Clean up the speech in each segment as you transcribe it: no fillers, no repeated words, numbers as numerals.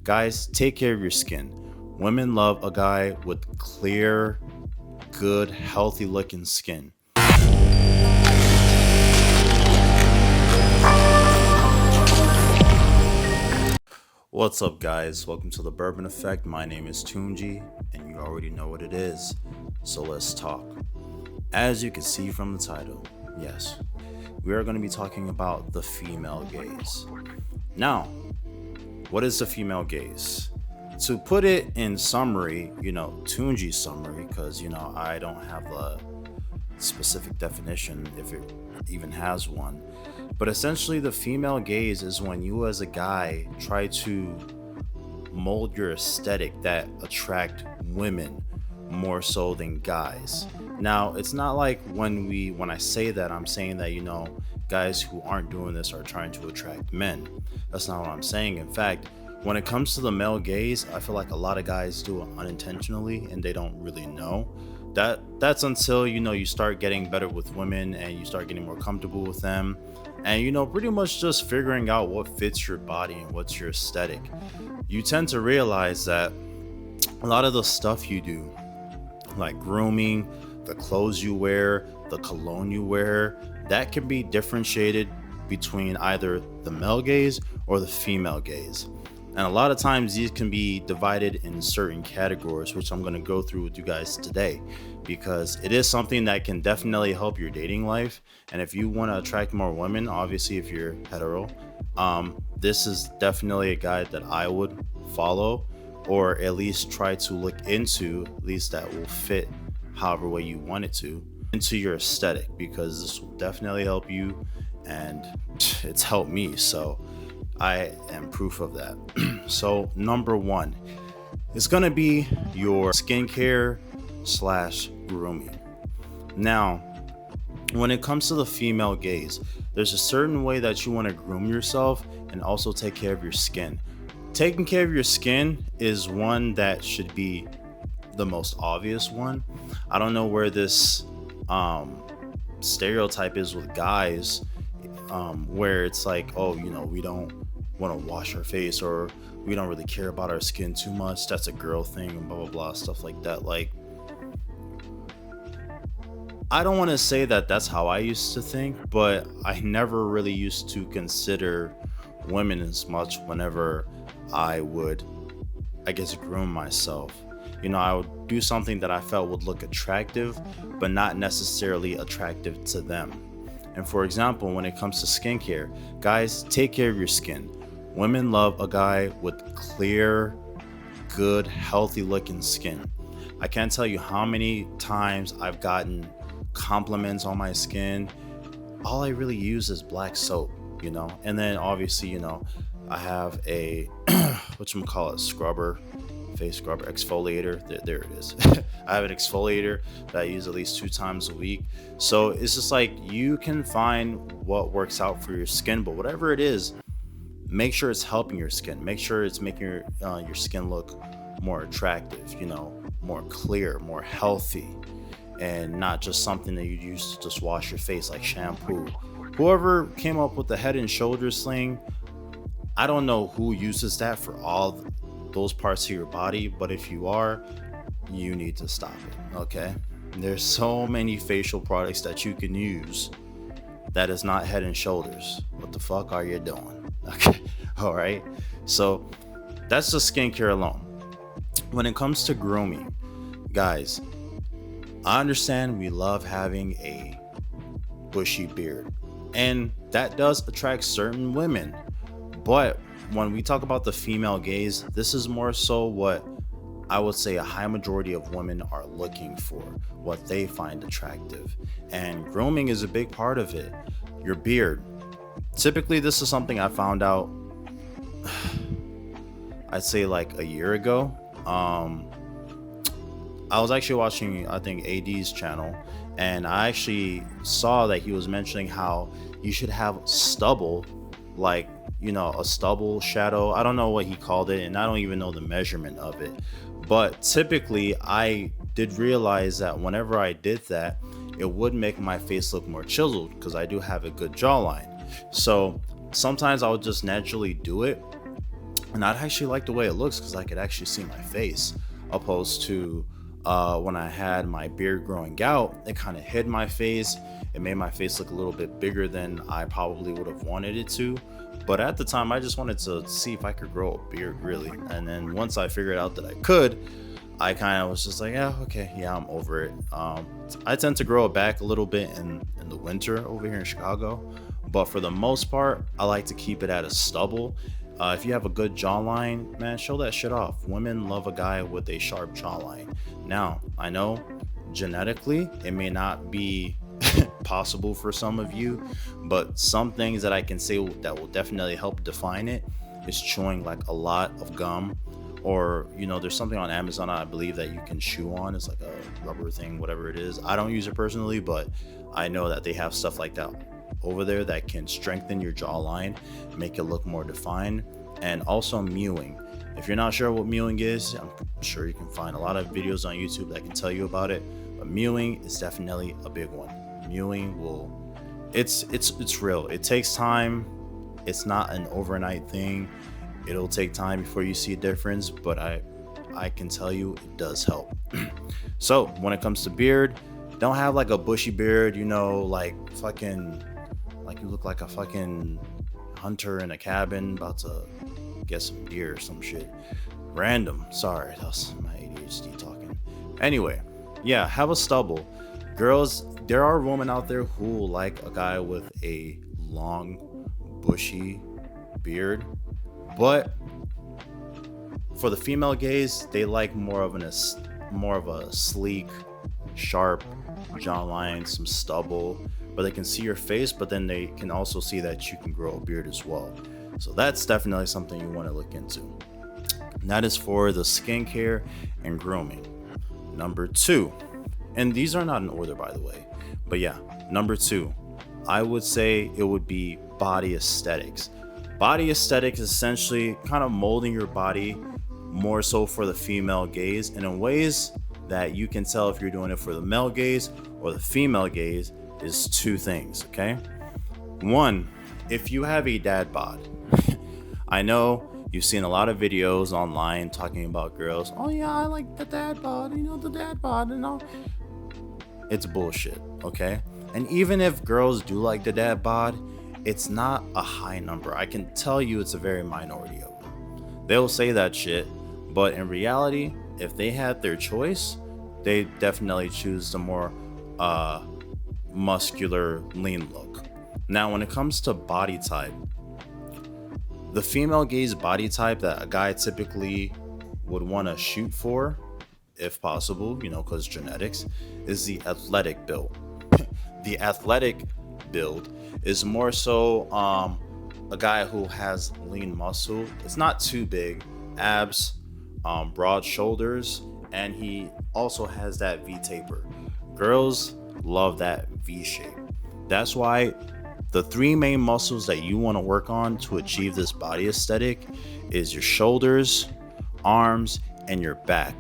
Guys, take care of your skin. Women love a guy with clear, good, healthy looking skin. What's up, guys? Welcome to the Bourbon Effect. My name is Tunji, and you already know what it is. So let's talk. As you can see from the title, yes, we are going to be talking about the female gaze. Now, what is the female gaze? To put it in summary, Tunji's summary, because I don't have a specific definition if it even has one. But essentially, the female gaze is when you, as a guy, try to mold your aesthetic that attract women more so than guys. Now, it's not like when I say that, I'm saying that guys who aren't doing this are trying to attract men. That's not what I'm saying. In fact, when it comes to the male gaze, I feel like a lot of guys do it unintentionally and they don't really know. That's until you start getting better with women and you start getting more comfortable with them, and pretty much just figuring out what fits your body and what's your aesthetic. You tend to realize that a lot of the stuff you do, like grooming, the clothes you wear, the cologne you wear, that can be differentiated between either the male gaze or the female gaze. And a lot of times these can be divided in certain categories, which I'm going to go through with you guys today, because it is something that can definitely help your dating life. And if you want to attract more women, obviously if you're hetero, this is definitely a guide that I would follow, or at least try to look into, at least that will fit however way you want it to, into your aesthetic, because this will definitely help you, and it's helped me. So I am proof of that. So number one is going to be your skincare / grooming. Now, when it comes to the female gaze, there's a certain way that you want to groom yourself and also take care of your skin. Taking care of your skin is one that should be the most obvious one. I don't know where this stereotype is with guys, where it's like, oh, we don't want to wash our face, or we don't really care about our skin too much. That's a girl thing, and blah blah blah, stuff like that. Like, I don't want to say that that's how I used to think, but I never really used to consider women as much whenever I would, I guess, groom myself. I would do something that I felt would look attractive, but not necessarily attractive to them. And for example, when it comes to skincare, guys, take care of your skin. Women love a guy with clear, good, healthy looking skin. I can't tell you how many times I've gotten compliments on my skin. All I really use is black soap, and then obviously, I have a scrubber, face scrubber, exfoliator. There it is. I have an exfoliator that I use at least 2 times a week. So it's just like, you can find what works out for your skin, but whatever it is, make sure it's helping your skin. Make sure it's making your skin look more attractive, more clear, more healthy, and not just something that you use to just wash your face like shampoo. Whoever came up with the Head and Shoulders thing, I don't know who uses that for all those parts of your body, but if you are, you need to stop it, okay? There's so many facial products that you can use that is not Head and Shoulders. What the fuck are you doing? Okay, all right. So that's just skincare alone. When it comes to grooming, guys, I understand we love having a bushy beard, and that does attract certain women. But when we talk about the female gaze, this is more so what I would say a high majority of women are looking for, what they find attractive. And grooming is a big part of it. Your beard. Typically, this is something I found out, I'd say like a year ago. I was actually watching, I think, AD's channel, and I actually saw that he was mentioning how you should have stubble, like, a stubble shadow. I don't know what he called it, and I don't even know the measurement of it. But typically, I did realize that whenever I did that, it would make my face look more chiseled, because I do have a good jawline. So sometimes I would just naturally do it, And I actually like the way it looks because I could actually see my face, opposed to when I had my beard growing out. It kind of hid my face. It made my face look a little bit bigger than I probably would have wanted it to. But at the time, I just wanted to see if I could grow a beard, really. And then once I figured out that I could, I kind of was just like, yeah, okay, yeah, I'm over it. I tend to grow it back a little bit in the winter over here in Chicago, but for the most part, I like to keep it at a stubble. If you have a good jawline, man, show that shit off. Women love a guy with a sharp jawline. Now, I know genetically it may not be possible for some of you, but some things that I can say that will definitely help define it is chewing like a lot of gum, or there's something on Amazon I believe that you can chew on. It's like a rubber thing, whatever it is. I don't use it personally, but I know that they have stuff like that over there that can strengthen your jawline, make it look more defined. And also mewing. If you're not sure what mewing is, I'm sure you can find a lot of videos on YouTube that can tell you about it, but mewing is definitely a big one. Mewing will it's real. It takes time. It's not an overnight thing. It'll take time before you see a difference, but I can tell you it does help. So when it comes to beard, don't have like a bushy beard, like fucking, like you look like a fucking hunter in a cabin about to get some deer or some shit. Random. Sorry, that's my ADHD talking. Anyway, yeah, have a stubble. Girls, there are women out there who like a guy with a long, bushy beard, but for the female gaze, they like more of a sleek, sharp jawline, some stubble, where they can see your face, but then they can also see that you can grow a beard as well. So that's definitely something you want to look into. And that is for the skincare and grooming. Number 2, and these are not in order, by the way, but yeah, number 2, I would say it would be body aesthetics. Body aesthetics is essentially kind of molding your body more so for the female gaze, and in ways that you can tell if you're doing it for the male gaze or the female gaze is 2 things, okay? 1, if you have a dad bod. I know you've seen a lot of videos online talking about girls, oh yeah, I like the dad bod, the dad bod, It's bullshit, okay? And even if girls do like the dad bod, it's not a high number. I can tell you it's a very minority of them. They'll say that shit, but in reality, if they had their choice, they definitely choose the more muscular, lean look. Now, when it comes to body type, the female gaze body type that a guy typically would want to shoot for, if possible, because genetics, is the athletic build. The athletic build is more so a guy who has lean muscle. It's not too big, abs, broad shoulders, and he also has that V taper. Girls love that V shape. That's why the 3 main muscles that you want to work on to achieve this body aesthetic is your shoulders, arms, and your back.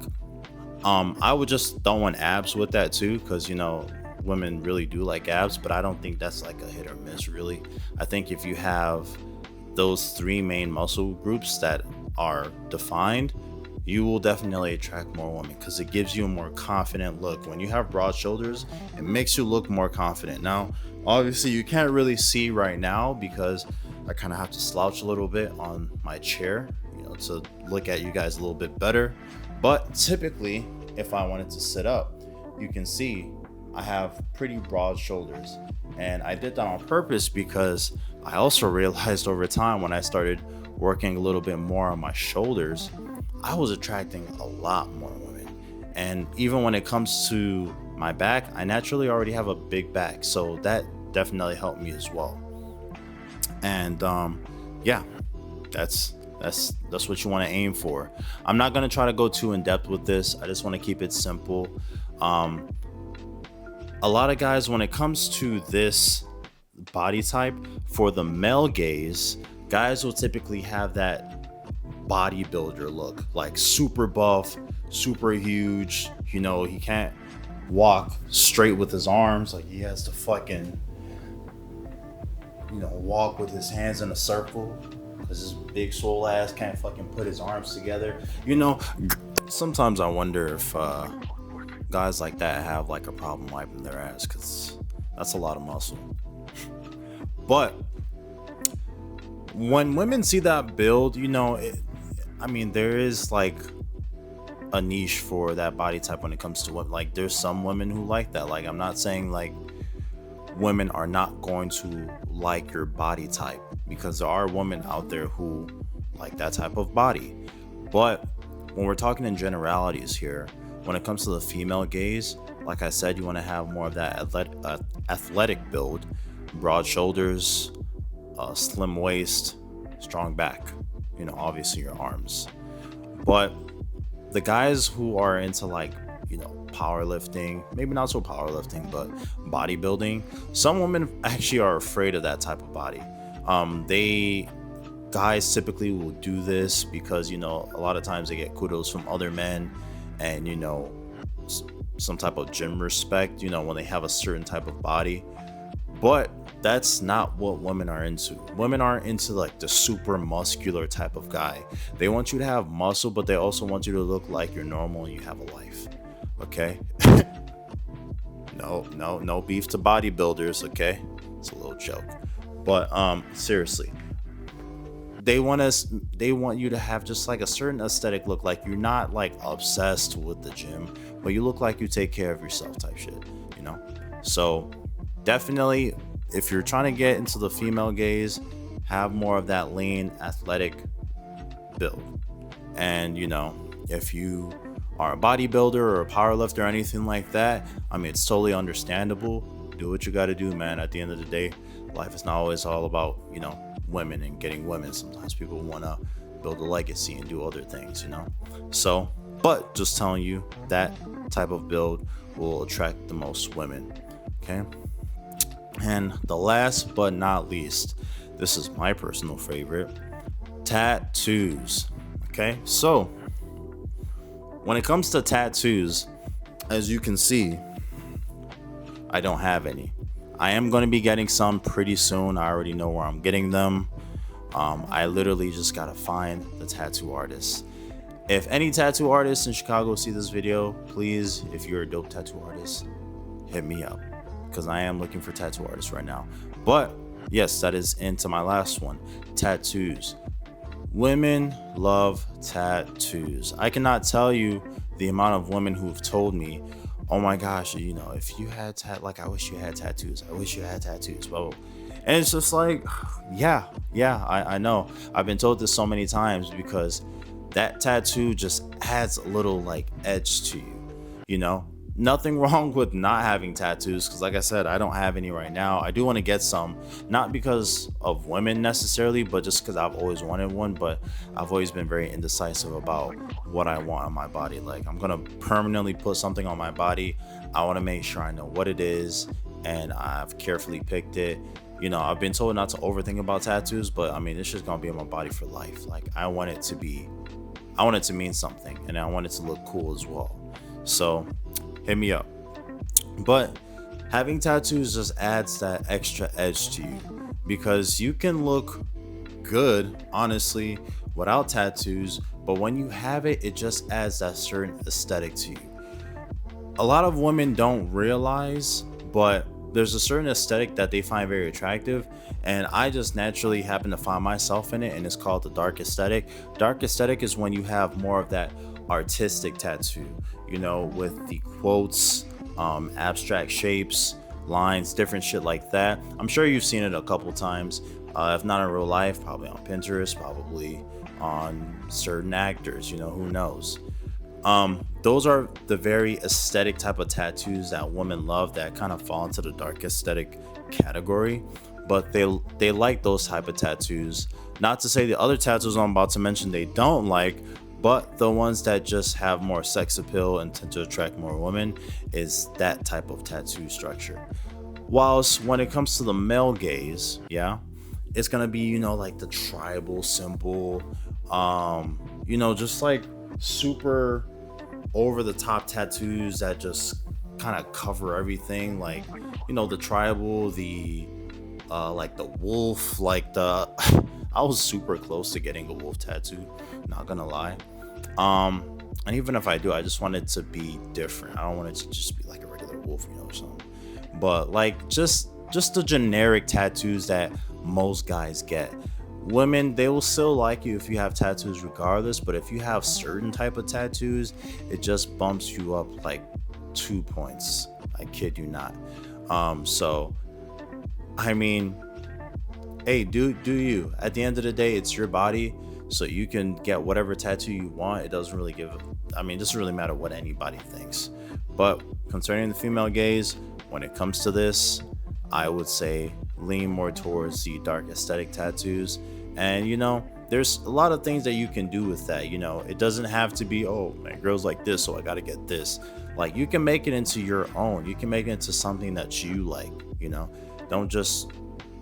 I would just throw in abs with that too, because women really do like abs, but I don't think that's like a hit or miss, really. I think if you have those 3 main muscle groups that are defined, you will definitely attract more women because it gives you a more confident look. When you have broad shoulders, it makes you look more confident. Now, obviously, you can't really see right now because I kind of have to slouch a little bit on my chair, to look at you guys a little bit better. But typically, if I wanted to sit up, you can see I have pretty broad shoulders. And I did that on purpose because I also realized over time when I started working a little bit more on my shoulders, I was attracting a lot more women. And even when it comes to my back, I naturally already have a big back, so that definitely helped me as well. And yeah, that's what you want to aim for. I'm not going to try to go too in depth with this. I just want to keep it simple. A lot of guys, when it comes to this body type, for the male gaze, guys will typically have that bodybuilder look, like super buff, super huge. He can't walk straight with his arms, like he has to fucking walk with his hands in a circle This big swole ass can't fucking put his arms together. You know, sometimes I wonder if guys like that have like a problem wiping their ass, because that's a lot of muscle. But when women see that build, I mean, there is like a niche for that body type when it comes to what, like, there's some women who like that. Like, I'm not saying like women are not going to like your body type, because there are women out there who like that type of body. But when we're talking in generalities here, when it comes to the female gaze, like I said, you want to have more of that athletic build, broad shoulders, slim waist, strong back, obviously your arms. But the guys who are into like, powerlifting, maybe not so powerlifting, but bodybuilding, some women actually are afraid of that type of body. They Guys typically will do this because, a lot of times they get kudos from other men, and some type of gym respect, when they have a certain type of body. But that's not what women are into. Women aren't into like the super muscular type of guy. They want you to have muscle, but they also want you to look like you're normal and you have a life. Okay? No beef to bodybuilders, okay? It's a little joke. But seriously, they want you to have just like a certain aesthetic look, like you're not like obsessed with the gym, but you look like you take care of yourself type shit. So definitely, if you're trying to get into the female gaze, have more of that lean athletic build. And if you are a bodybuilder or a powerlifter or anything like that, I mean, it's totally understandable. Do what you got to do, man. At the end of the day, life is not always all about women and getting women. Sometimes people want to build a legacy and do other things. So, but just telling you, that type of build will attract the most women. Okay. And the last but not least, this is my personal favorite: tattoos. Okay, so when it comes to tattoos, as you can see, I don't have any. I am going to be getting some pretty soon. I already know where I'm getting them. I literally just gotta find the tattoo artist. If any tattoo artists in Chicago see this video, please, if you're a dope tattoo artist, hit me up, because I am looking for tattoo artists right now. But yes, that is into my last one: tattoos. Women love tattoos. I cannot tell you the amount of women who've told me, oh my gosh, if you had I wish you had tattoos. I wish you had tattoos. Well, and it's just like, yeah, I know. I've been told this so many times, because that tattoo just adds a little like edge to you. Nothing wrong with not having tattoos, because like I said, I don't have any right now. I do want to get some, not because of women necessarily, but just because I've always wanted one. But I've always been very indecisive about what I want on my body. Like, I'm gonna permanently put something on my body, I want to make sure I know what it is, and I've carefully picked it. I've been told not to overthink about tattoos, but I mean, it's just gonna be on my body for life. Like, I want it to mean something, and I want it to look cool as well. So hit me up. But having tattoos just adds that extra edge to you, because you can look good, honestly, without tattoos, but when you have it, it just adds that certain aesthetic to you. A lot of women don't realize, but there's a certain aesthetic that they find very attractive, and I just naturally happen to find myself in it, and it's called the dark aesthetic. Dark aesthetic is when you have more of that artistic tattoo, with the quotes, abstract shapes, lines, different shit like that. I'm sure you've seen it a couple times, if not in real life, probably on Pinterest, probably on certain actors, who knows. Those are the very aesthetic type of tattoos that women love, that kind of fall into the dark aesthetic category. But they like those type of tattoos. Not to say the other tattoos I'm about to mention they don't like, but the ones that just have more sex appeal and tend to attract more women is that type of tattoo structure. Whilst when it comes to the male gaze, yeah, it's gonna be, like the tribal symbol, just like super over the top tattoos that just kind of cover everything, like the tribal, the like the wolf, like the I was super close to getting a wolf tattoo, not gonna lie. And even if I do, I just want it to be different. I don't want it to just be like a regular wolf, or something. But like just the generic tattoos that most guys get. Women, they will still like you if you have tattoos regardless, but if you have certain type of tattoos, it just bumps you up like 2 points. I kid you not. So I mean, hey, do you. At the end of the day, it's your body, so you can get whatever tattoo you want. It doesn't really it doesn't really matter what anybody thinks. But concerning the female gaze, when it comes to this, I would say lean more towards the dark aesthetic tattoos. And there's a lot of things that you can do with that. It doesn't have to be, oh man, girls like this, so I gotta get this. Like, you can make it into your own. You can make it into something that you like. Don't just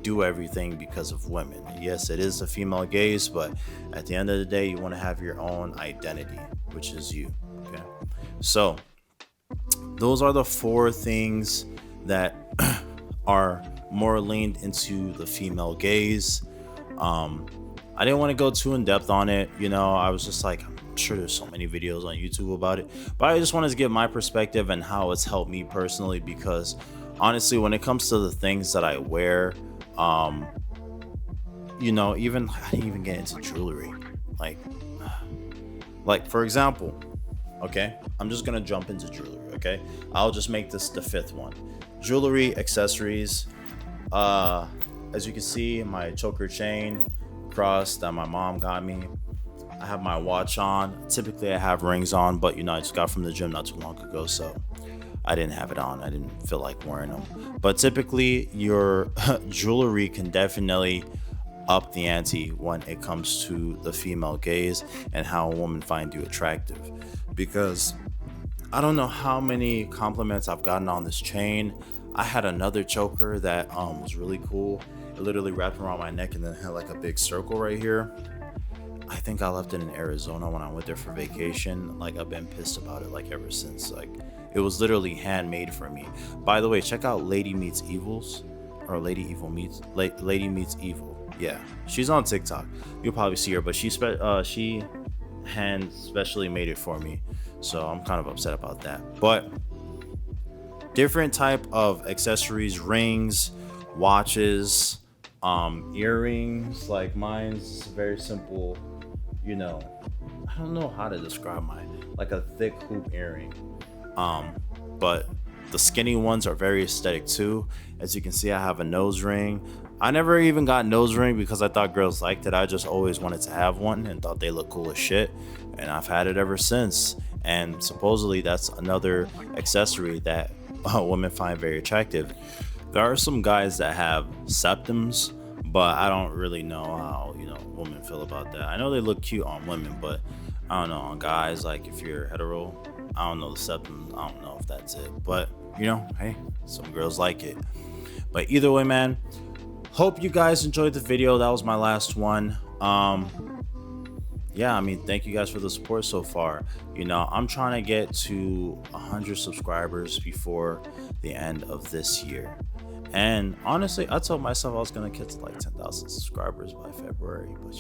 do everything because of women. Yes, it is a female gaze, but at the end of the day, you want to have your own identity, which is you. Okay, so those are the 4 things that are more leaned into the female gaze. I didn't want to go too in depth on it. I was just like, I'm sure there's so many videos on YouTube about it, but I just wanted to give my perspective and how it's helped me personally, because honestly, when it comes to the things that I wear, even I didn't even get into jewelry. Like for example, okay, I'm just gonna jump into jewelry. Okay, I'll just make this the 5th one. Jewelry, accessories. As you can see, my choker chain cross that my mom got me. I have my watch on. Typically I have rings on, but I just got from the gym not too long ago, so I didn't have it on. I didn't feel like wearing them. But typically your jewelry can definitely up the ante when it comes to the female gaze and how a woman finds you attractive. Because I don't know how many compliments I've gotten on this chain. I had another choker that was really cool. It literally wrapped around my neck and then had like a big circle right here. I think I left it in Arizona when I went there for vacation. Like, I've been pissed about it like ever since. Like, it was literally handmade for me. By the way, check out Lady Meets Evils, or Lady Meets Evil. Yeah, she's on TikTok. You'll probably see her, but she hand specially made it for me. So I'm kind of upset about that. But different type of accessories, rings, watches, earrings. Like, mine's very simple. I don't know how to describe mine. Like a thick hoop earring. But the skinny ones are very aesthetic too. As you can see, I have a nose ring. I never even got nose ring because I thought girls liked it. I just always wanted to have one and thought they look cool as shit. And I've had it ever since. And supposedly that's another accessory that women find very attractive. There are some guys that have septums, but I don't really know how women feel about that. I know they look cute on women, but I don't know on guys. Like, if you're hetero, I don't know the septum. I don't know if that's it, but hey, some girls like it. But either way, man, hope you guys enjoyed the video. That was my last one. Yeah, thank you guys for the support so far. I'm trying to get to 100 subscribers before the end of this year. And honestly, I told myself I was going to get to like 10,000 subscribers by February, but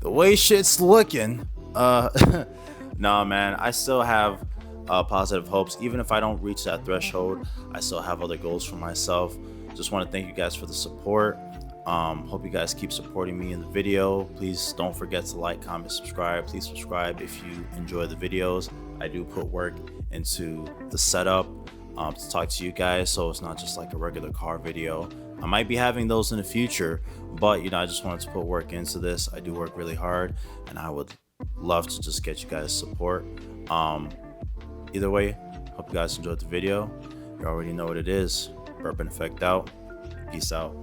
the way shit's looking, nah, man, I still have positive hopes. Even if I don't reach that threshold, I still have other goals for myself. Just want to thank you guys for the support. Hope you guys keep supporting me in the video. Please don't forget to like, comment, subscribe. Please subscribe if you enjoy the videos. I do put work into the setup to talk to you guys, so it's not just like a regular car video. I might be having those in the future, but I just wanted to put work into this. I do work really hard, and I would love to just get you guys support. Either way, hope you guys enjoyed the video. You already know what it is. Bourbon Effect out. Peace out.